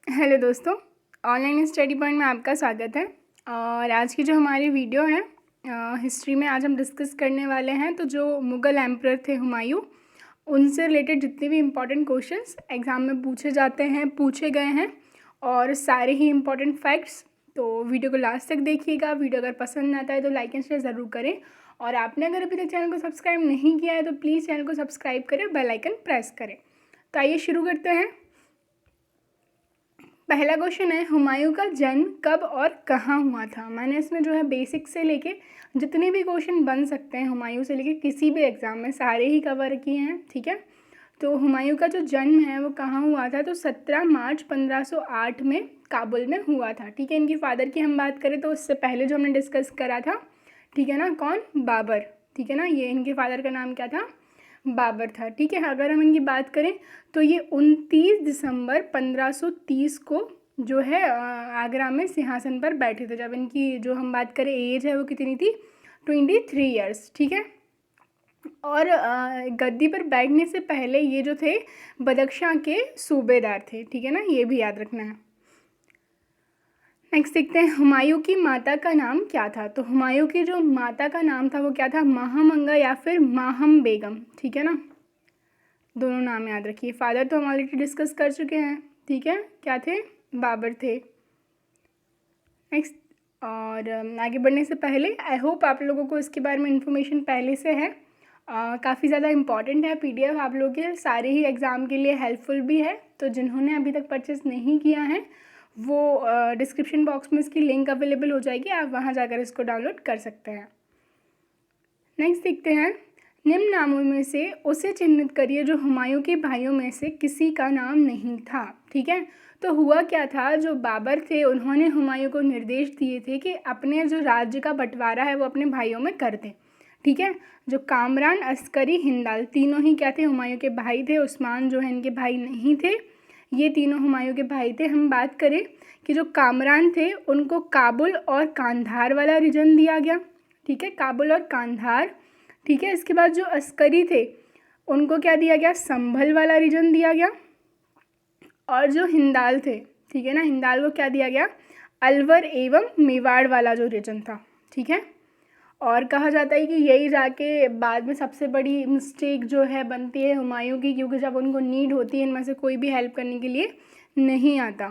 Hello दोस्तों, online study point में आपका स्वागत है। और आज की जो हमारी वीडियो है हिस्ट्री में आज हम डिस्कस करने वाले हैं। तो जो मुग़ल एम्परर थे हुमायूं, उनसे रिलेटेड जितने भी इम्पोर्टेंट क्वेश्चंस एग्ज़ाम में पूछे जाते हैं, पूछे गए हैं और सारे ही इम्पोर्टेंट फैक्ट्स। तो वीडियो को लास्ट तक देखिएगा। वीडियो अगर पसंद आता है तो लाइक एंड शेयर ज़रूर करें। और आपने अगर अभी तक चैनल को सब्सक्राइब नहीं किया है तो प्लीज़ चैनल को सब्सक्राइब करें, बेल आइकन प्रेस करें। तो आइए शुरू करते हैं। पहला क्वेश्चन है, हुमायूं का जन्म कब और कहाँ हुआ था। मैंने इसमें जो है बेसिक से लेके जितने भी क्वेश्चन बन सकते हैं हुमायूं से लेके किसी भी एग्ज़ाम में सारे ही कवर किए हैं। ठीक है, तो हुमायूं का जो जन्म है वो कहाँ हुआ था, तो 17 मार्च 1508 में काबुल में हुआ था। ठीक है, इनकी फादर की हम बात करें तो उससे पहले जो हमने डिस्कस करा था, ठीक है ना, कौन, बाबर। ठीक है ना, ये इनके फादर का नाम क्या था, बाबर था। ठीक है, अगर हम इनकी बात करें तो ये 29 दिसंबर 1530 को जो है आगरा में सिंहासन पर बैठे थे। जब इनकी जो हम बात करें एज है वो कितनी थी, 23 ईयर्स। ठीक है, और गद्दी पर बैठने से पहले ये जो थे बदख्शां के सूबेदार थे। ठीक है ना, ये भी याद रखना है। नेक्स्ट देखते हैं, हुमायूं की माता का नाम क्या था। तो हुमायूं की जो माता का नाम था वो क्या था, महामंगा या फिर माहम बेगम। ठीक है ना, दोनों नाम याद रखिए। फादर तो हम ऑलरेडी डिस्कस कर चुके हैं। ठीक है, क्या थे, बाबर थे। नेक्स्ट, और आगे बढ़ने से पहले आई होप आप लोगों को इसके बारे में इन्फॉर्मेशन पहले से है। काफ़ी ज़्यादा इंपॉर्टेंट है पीडीएफ, आप लोगों के सारे ही एग्ज़ाम के लिए हेल्पफुल भी है। तो जिन्होंने अभी तक परचेस नहीं किया है वो डिस्क्रिप्शन बॉक्स में इसकी लिंक अवेलेबल हो जाएगी, आप वहाँ जाकर इसको डाउनलोड कर सकते हैं। नेक्स्ट देखते हैं, निम्न नामों में से उसे चिन्हित करिए जो हुमायूं के भाइयों में से किसी का नाम नहीं था। ठीक है, तो हुआ क्या था, जो बाबर थे उन्होंने हुमायूं को निर्देश दिए थे कि अपने जो राज्य का बंटवारा है वो अपने भाइयों में कर दें। ठीक है, जो कामरान, अस्करी, हिंदाल तीनों ही क्या थे, हुमायूं के भाई थे। उस्मान जो है इनके भाई नहीं थे, ये तीनों हुमायूं के भाई थे। हम बात करें कि जो कामरान थे उनको काबुल और कांधार वाला रीजन दिया गया। ठीक है, काबुल और कांधार। ठीक है, इसके बाद जो अस्करी थे उनको क्या दिया गया, संभल वाला रीजन दिया गया। और जो हिंदाल थे, ठीक है ना, हिंदाल को क्या दिया गया, अलवर एवं मेवाड़ वाला जो रीजन था। ठीक है, और कहा जाता है कि यही जाके बाद में सबसे बड़ी मिस्टेक जो है बनती है हुमायूं की, क्योंकि जब उनको नीड होती है इनमें से कोई भी हेल्प करने के लिए नहीं आता।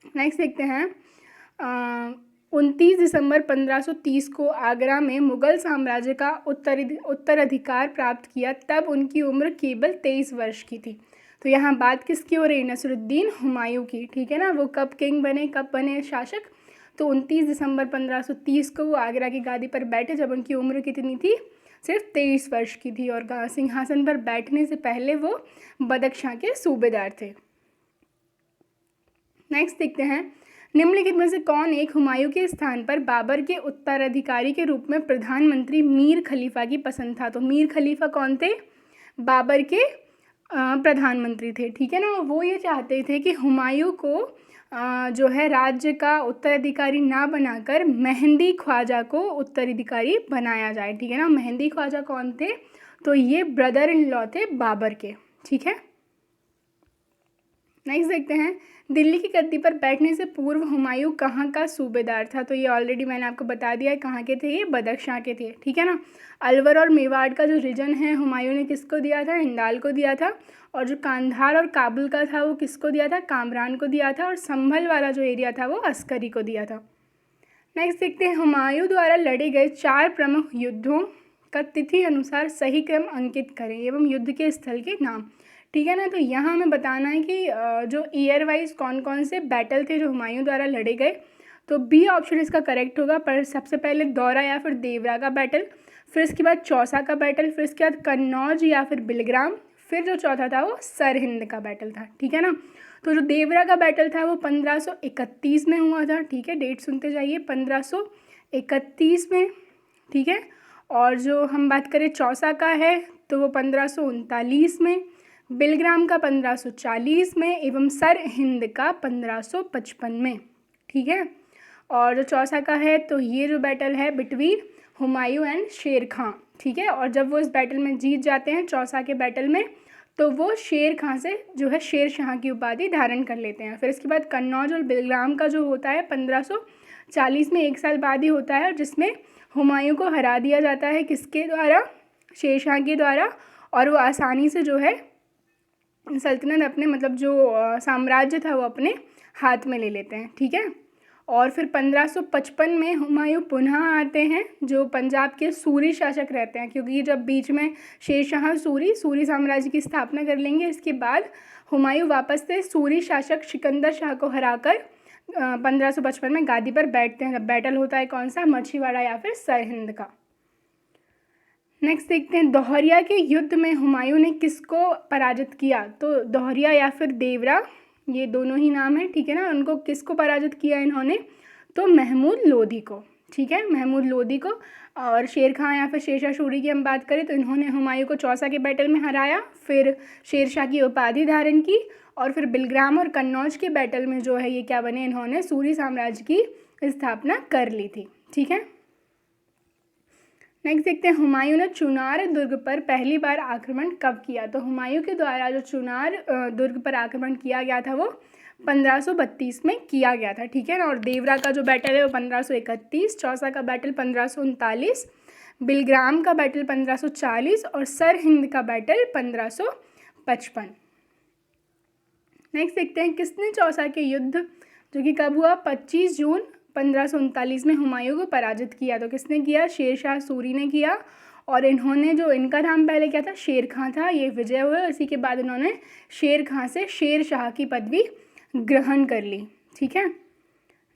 नेक्स्ट देखते हैं, 29 दिसंबर 1530 को आगरा में मुग़ल साम्राज्य का उत्तराधिकार प्राप्त किया। तब उनकी उम्र केवल 23 वर्ष की थी। तो यहाँ बात किसकी हो रही है, नसरुद्दीन हुमायूं की। ठीक है ना, वो कब किंग बने, कब बने शासक, तो 29 दिसंबर 1530 को वो आगरा की गादी पर बैठे जब उनकी उम्र कितनी थी, सिर्फ 23 वर्ष की थी। और सिंहासन पर बैठने से पहले वो बदख्शां के सूबेदार थे। नेक्स्ट देखते हैं, निम्नलिखित में से कौन एक हुमायूं के स्थान पर बाबर के उत्तराधिकारी के रूप में प्रधानमंत्री मीर खलीफा की पसंद था। तो मीर खलीफा कौन थे, बाबर के प्रधानमंत्री थे। ठीक है ना, वो ये चाहते थे कि हुमायूं को जो है राज्य का उत्तराधिकारी ना बनाकर मेहंदी ख्वाजा को उत्तराधिकारी बनाया जाए। ठीक है ना, मेहंदी ख्वाजा कौन थे, तो ये ब्रदर इन लॉ थे बाबर के। ठीक है, नेक्स्ट देखते हैं, दिल्ली की गद्दी पर बैठने से पूर्व हुमायूं कहाँ का सूबेदार था। तो ये ऑलरेडी मैंने आपको बता दिया है कहाँ के थे, ये बदख्शां के थे। ठीक है ना, अलवर और मेवाड़ का जो रीजन है हुमायूं ने किसको दिया था, हिंदाल को दिया था। और जो कांधार और काबुल का था वो किसको दिया था, कामरान को दिया था। और संभल वाला जो एरिया था वो अस्करी को दिया था। नेक्स्ट देखते हैं, हुमायूं द्वारा लड़े गए 4 प्रमुख युद्धों का तिथि अनुसार सही क्रम अंकित करें एवं युद्ध के स्थल के नाम। ठीक है ना, तो यहाँ हमें बताना है कि जो ईयर वाइज कौन कौन से बैटल थे जो हुमायूं द्वारा लड़े गए। तो बी ऑप्शन इसका करेक्ट होगा। पर सबसे पहले दौरा या फिर देवरा का बैटल, फिर इसके बाद चौसा का बैटल, फिर इसके बाद कन्नौज या फिर बिलग्राम, फिर जो चौथा था वो सरहिंद का बैटल था। ठीक है ना, तो जो देवरा का बैटल था वो 1531 में हुआ था। ठीक है, डेट सुनते जाइए, 1531 में। ठीक है, और जो हम बात करें चौसा का है तो वो 1539 में, बिलग्राम का 1540 में एवं सरहिंद का 1555 में। ठीक है, और जो चौसा का है तो ये जो बैटल है बिटवीन हुमायूं एंड शेर खां। ठीक है, और जब वो इस बैटल में जीत जाते हैं चौसा के बैटल में, तो वो शेर खां से जो है शेर शाह की उपाधि धारण कर लेते हैं। फिर इसके बाद कन्नौज और बिलग्राम का जो होता है 1540 में, 1 साल बाद ही होता है, जिसमें हुमायूं को हरा दिया जाता है किसके द्वारा, शेर शाह के द्वारा, और वो आसानी से जो है सल्तनत अपने मतलब जो साम्राज्य था वो अपने हाथ में ले लेते हैं। ठीक है। और फिर 1555 में हुमायूं पुनः आते हैं, जो पंजाब के सूरी शासक रहते हैं, क्योंकि जब बीच में शेर शाह सूरी साम्राज्य की स्थापना कर लेंगे, इसके बाद हुमायूं वापस से सूरी शासक सिकंदर शाह को हराकर 1555 में गादी पर बैठते हैं। बैटल होता है कौन सा, मछीवाड़ा या फिर सरहिंद का। नेक्स्ट देखते हैं, दोहरिया के युद्ध में हुमायूं ने किसको पराजित किया। तो दोहरिया या फिर देवरा, ये दोनों ही नाम है, ठीक है ना। उनको किसको पराजित किया इन्होंने, तो महमूद लोधी को। ठीक है, महमूद लोधी को। और शेर खां या फिर शेरशाह सूरी की हम बात करें तो इन्होंने हुमायूं को चौसा के बैटल में हराया, फिर शेरशाह की उपाधि धारण की, और फिर बिलग्राम और कन्नौज के बैटल में जो है ये क्या बने, इन्होंने सूरी साम्राज्य की स्थापना कर ली थी। ठीक है। नेक्स्ट देखते हैं, हुमायूं ने चुनार दुर्ग पर पहली बार आक्रमण कब किया। तो हुमायूं के द्वारा जो चुनार दुर्ग पर आक्रमण किया गया था वो 1532 में किया गया था। ठीक है ना। और देवरा का जो बैटल है वो 1531, चौसा का बैटल 1539, बिलग्राम का बैटल 1540 और सरहिंद का बैटल 1555। नेक्स्ट देखते हैं, किसने चौसा के युद्ध जो कि कब हुआ, 25 जून 1539 में हुमायूं को पराजित किया। तो किसने किया, शेरशाह सूरी ने किया। और इन्होंने जो, इनका नाम पहले क्या था, शेर खां था, ये विजय हुए, इसी के बाद इन्होंने शेर खां से शेर शाह की पदवी ग्रहण कर ली। ठीक है।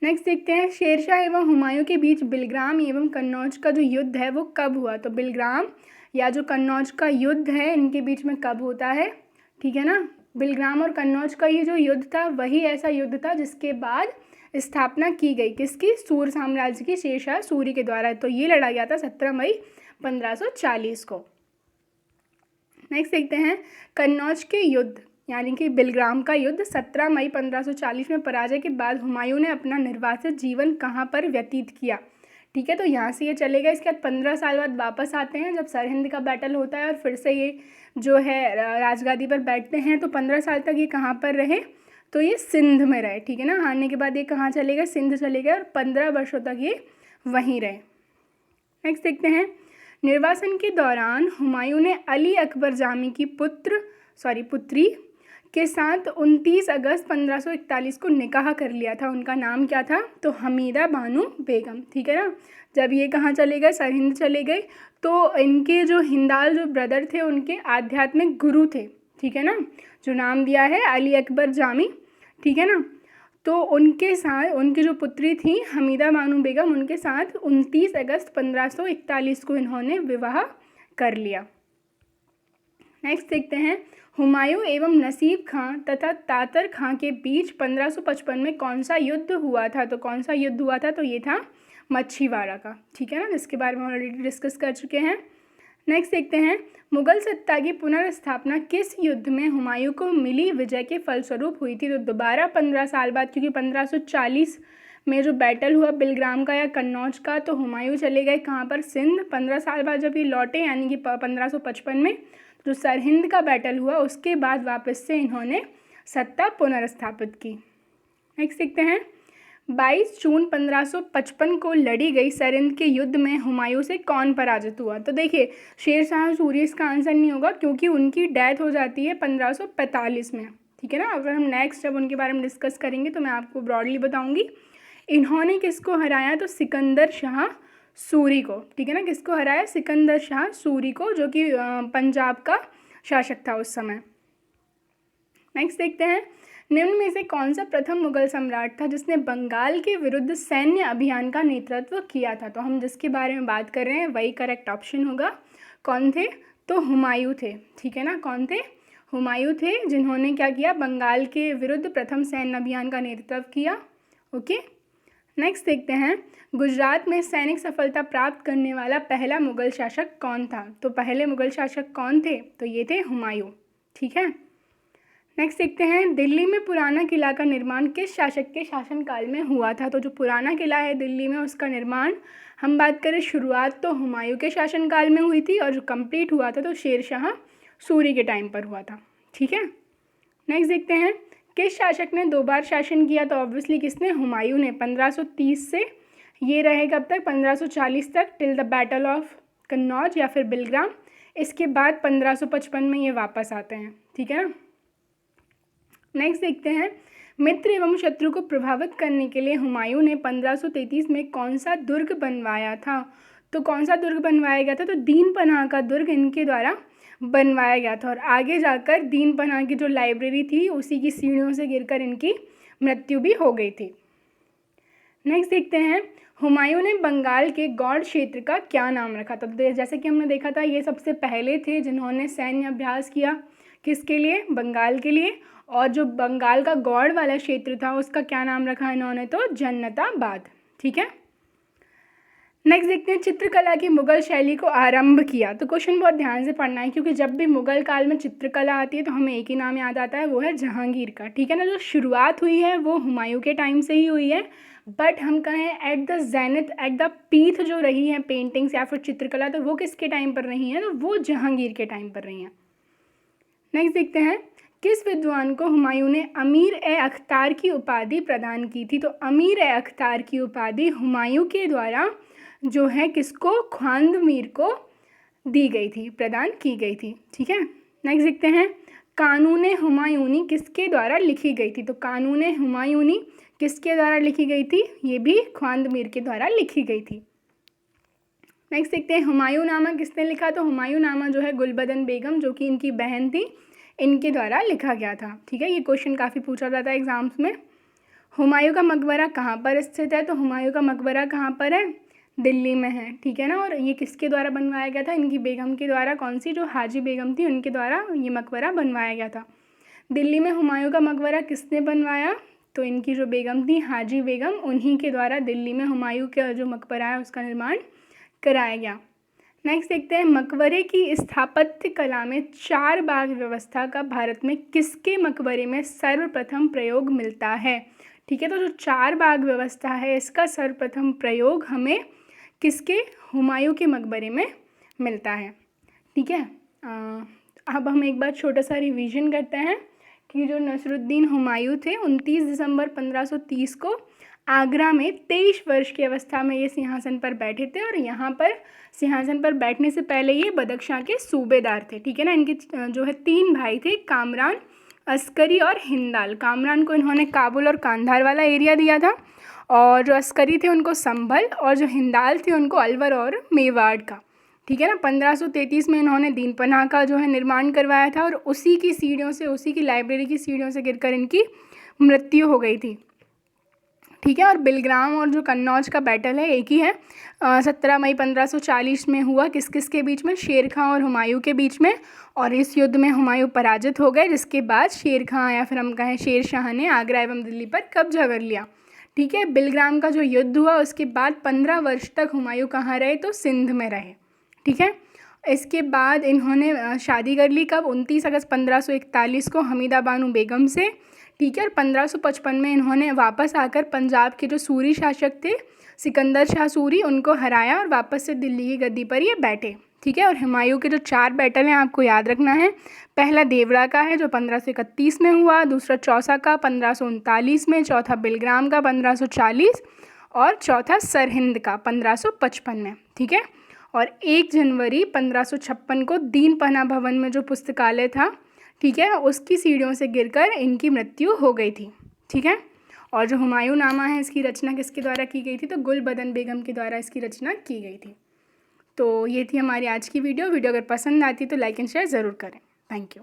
नेक्स्ट देखते हैं, शेरशाह एवं हुमायूं के बीच बिलग्राम एवं कन्नौज का जो युद्ध है वो कब हुआ। तो बिलग्राम या जो कन्नौज का युद्ध है इनके बीच में कब होता है। ठीक है ना। बिलग्राम और कन्नौज का ये जो युद्ध था वही ऐसा युद्ध था जिसके बाद स्थापना की गई किसकी, सूर साम्राज्य की, शेरशाह सूरी के द्वारा। तो ये लड़ा गया था 17 मई 1540 को। नेक्स्ट देखते हैं, कन्नौज के युद्ध यानी कि बिलग्राम का युद्ध 17 मई 1540 में पराजय के बाद हुमायूं ने अपना निर्वासित जीवन कहाँ पर व्यतीत किया। ठीक है। तो यहाँ से ये चलेगा, इसके बाद 15 साल बाद वापस आते हैं जब सरहिंद का बैटल होता है और फिर से ये जो है राजगादी पर बैठते हैं। तो 15 साल तक ये कहाँ पर रहे, तो ये सिंध में रहे। ठीक है ना। हारने के बाद ये कहाँ चले गए, सिंध चले गए, और 15 वर्षों तक ये वहीं रहे। नेक्स्ट देखते हैं, निर्वासन के दौरान हुमायूं ने अली अकबर जामी की पुत्री के साथ 29 अगस्त 1541 को निकाह कर लिया था। उनका नाम क्या था, तो हमीदा बानो बेगम। ठीक है ना। जब ये कहाँ चले गए, सरहिंद चले गए, तो इनके जो हिंदाल जो ब्रदर थे उनके आध्यात्मिक गुरु थे। ठीक है ना, जो नाम दिया है अली अकबर जामी। ठीक है ना। तो उनके साथ उनकी जो पुत्री थी हमीदा बानो बेगम, उनके साथ 29 अगस्त 1541 को इन्होंने विवाह कर लिया। नेक्स्ट देखते हैं, हुमायूं एवं नसीब खां तथा तातर खां के बीच 1555 में कौन सा युद्ध हुआ था। तो कौन सा युद्ध हुआ था, तो ये था मछीवाड़ा का। ठीक है ना, जिसके बारे में ऑलरेडी डिस्कस कर चुके हैं। नेक्स्ट देखते हैं, मुगल सत्ता की पुनर्स्थापना किस युद्ध में हुमायूं को मिली विजय के फलस्वरूप हुई थी। तो दोबारा 15 साल बाद, क्योंकि 1540 में जो बैटल हुआ बिलग्राम का या कन्नौज का, तो हुमायूं चले गए कहाँ पर, सिंध। 15 साल बाद जब ये लौटे यानी कि 1555 में जो सरहिंद का बैटल हुआ उसके बाद वापस से इन्होंने सत्ता पुनर्स्थापित की। नेक्स्ट देखते हैं, 22 जून 1555 को लड़ी गई सरहिंद के युद्ध में हुमायूं से कौन पराजित हुआ। तो देखिए, शेरशाह सूरी इसका आंसर नहीं होगा क्योंकि उनकी डेथ हो जाती है 1545 में। ठीक है ना। अगर हम नेक्स्ट जब उनके बारे में डिस्कस करेंगे तो मैं आपको ब्रॉडली बताऊंगी। इन्होंने किसको हराया, तो सिकंदर शाह सूरी को। ठीक है ना। किसको हराया, सिकंदर शाह सूरी को, जो कि पंजाब का शासक था उस समय। नेक्स्ट देखते हैं, निम्न में से कौन सा प्रथम मुगल सम्राट था जिसने बंगाल के विरुद्ध सैन्य अभियान का नेतृत्व किया था। तो हम जिसके बारे में बात कर रहे हैं वही करेक्ट ऑप्शन होगा। कौन थे, तो हुमायूं थे। ठीक है ना। कौन थे, हुमायूं थे, जिन्होंने क्या किया, बंगाल के विरुद्ध प्रथम सैन्य अभियान का नेतृत्व किया। ओके। नेक्स्ट देखते हैं, गुजरात में सैनिक सफलता प्राप्त करने वाला पहला मुगल शासक कौन था। तो पहले मुगल शासक कौन थे, तो ये थे हुमायूं। ठीक है। नेक्स्ट देखते हैं, दिल्ली में पुराना किला का निर्माण किस शासक के शासनकाल में हुआ था। तो जो पुराना किला है दिल्ली में उसका निर्माण हम बात करें शुरुआत तो हुमायूं के शासनकाल में हुई थी और जो कंप्लीट हुआ था तो शेरशाह सूरी के टाइम पर हुआ था। ठीक है, नेक्स्ट देखते हैं, किस शासक ने 2 बार शासन किया? तो ऑब्वियसली किसने? हुमायूं ने। 1530 से ये रहे कब तक? 1540 तक, till the battle of Kannauj या फिर बिलग्राम। इसके बाद 1555 में ये वापस आते हैं। ठीक है ना। नेक्स्ट देखते हैं, मित्र एवं शत्रु को प्रभावित करने के लिए हुमायूं ने 1533 में कौन सा दुर्ग बनवाया था? तो कौन सा दुर्ग बनवाया गया था? तो दीन पनाह का दुर्ग इनके द्वारा बनवाया गया था। और आगे जाकर दीन पनाह की जो लाइब्रेरी थी उसी की सीढ़ियों से गिरकर इनकी मृत्यु भी हो गई थी। नेक्स्ट देखते हैं, हुमायूं ने बंगाल के गौड़ क्षेत्र का क्या नाम रखा था? तो जैसे कि हमने देखा था, ये सबसे पहले थे जिन्होंने सैन्य अभ्यास किया। किसके लिए? बंगाल के लिए। और जो बंगाल का गौड़ वाला क्षेत्र था उसका क्या नाम रखा इन्होंने? तो जन्नताबाद। ठीक है। नेक्स्ट देखते हैं, चित्रकला की मुगल शैली को आरंभ किया। तो क्वेश्चन बहुत ध्यान से पढ़ना है, क्योंकि जब भी मुगल काल में चित्रकला आती है तो हमें एक ही नाम याद आता है, वो है जहांगीर का। ठीक है ना। जो शुरुआत हुई है वो हुमायूं के टाइम से ही हुई है, बट हम कहें at the zenith, at the peak जो रही है पेंटिंग्स या फिर चित्रकला, तो वो किसके टाइम पर रही है? तो वो जहांगीर के टाइम पर रही हैं। नेक्स्ट देखते हैं, किस विद्वान को हुमायूं ने अमीर ए अख्तार की उपाधि प्रदान की थी? तो अमीर ए अख्तार की उपाधि हुमायूं के द्वारा जो है किसको? ख्वांद मीर को दी गई थी, प्रदान की गई थी। ठीक है। नेक्स्ट देखते हैं, कानून हुमायूनी किसके द्वारा लिखी गई थी? तो कानून हुमायूनी किसके द्वारा लिखी गई थी? ये भी ख्वांद मीर के द्वारा लिखी गई थी। नेक्स्ट देखते हैं, हुमायूं नामा किसने लिखा? तो हुमायूं नामा जो है गुलबदन बेगम, जो कि इनकी बहन थी, इनके द्वारा लिखा गया था। ठीक है, ये क्वेश्चन काफ़ी पूछा जाता है एग्जाम्स में। हुमायूं का मकबरा कहाँ पर स्थित है? तो हुमायूं का मकबरा कहाँ पर है? दिल्ली में है। ठीक है ना। और ये किसके द्वारा बनवाया गया था? इनकी बेगम के द्वारा। कौन सी? जो हाजी बेगम थी उनके द्वारा ये मकबरा बनवाया गया था। दिल्ली में हुमायूं का मकबरा किसने बनवाया? तो इनकी जो बेगम थी हाजी बेगम, उन्हीं के द्वारा दिल्ली में हुमायूं का जो मकबरा है उसका निर्माण कराया गया। नेक्स्ट देखते हैं, मकबरे की स्थापत्य कला में 4 बाग व्यवस्था का भारत में किसके मकबरे में सर्वप्रथम प्रयोग मिलता है? ठीक है। तो जो 4 बाग व्यवस्था है इसका सर्वप्रथम प्रयोग हमें किसके? हुमायूं के मकबरे में मिलता है। ठीक है। अब हम एक बार छोटा सा रिवीजन करते हैं कि जो नसरुद्दीन हुमायूं थे 29 दिसंबर 1530 को आगरा में 23 वर्ष की अवस्था में ये सिंहासन पर बैठे थे। और यहाँ पर सिंहासन पर बैठने से पहले ये बदख्शां के सूबेदार थे। ठीक है ना। इनके जो है 3 भाई थे, कामरान, अस्करी और हिंदाल। कामरान को इन्होंने काबुल और कांधार वाला एरिया दिया था, और जो अस्करी थे उनको संभल, और जो हिंदाल थे उनको अलवर और मेवाड़ का। ठीक है ना। 1533 में इन्होंने दीन पनाह का जो है निर्माण करवाया था, और उसी की सीढ़ियों से, उसी की लाइब्रेरी की सीढ़ियों से गिरकर इनकी मृत्यु हो गई थी। ठीक है। और बिलग्राम और जो कन्नौज का बैटल है एक ही है, 17 मई 1540 में हुआ। किस किस के बीच में? शेर खां और हुमायूं के बीच में। और इस युद्ध में हुमायूं पराजित हो गए, जिसके बाद शेर खां या फिर हम कहें शेर शाह ने आगरा एवं दिल्ली पर कब्जा कर लिया। ठीक है। बिलग्राम का जो युद्ध हुआ उसके बाद 15 वर्ष तक हुमायूं कहाँ रहे? तो सिंध में रहे। ठीक है। इसके बाद इन्होंने शादी कर ली कब? 29 अगस्त 1541 को हमीदा बानो बेगम से। ठीक है। और 1555 में इन्होंने वापस आकर पंजाब के जो सूरी शासक थे सिकंदर शाह सूरी, उनको हराया और वापस से दिल्ली की गद्दी पर ये बैठे। ठीक है। और हुमायूं के जो 4 बैटल हैं आपको याद रखना है। पहला देवरा का है जो 1531 में हुआ, दूसरा चौसा का 1539 में, चौथा बिलग्राम का 1540 और चौथा सरहिंद का 1555 में। ठीक है। और 1 जनवरी 1556 को दीन पनाह भवन में जो पुस्तकालय था, ठीक है, उसकी सीढ़ियों से गिरकर इनकी मृत्यु हो गई थी। ठीक है। और जो हुमायूं नामा है इसकी रचना किसके द्वारा की गई थी? तो गुलबदन बेगम के द्वारा इसकी रचना की गई थी। तो ये थी हमारी आज की वीडियो। अगर पसंद आती तो लाइक एंड शेयर ज़रूर करें। Thank you.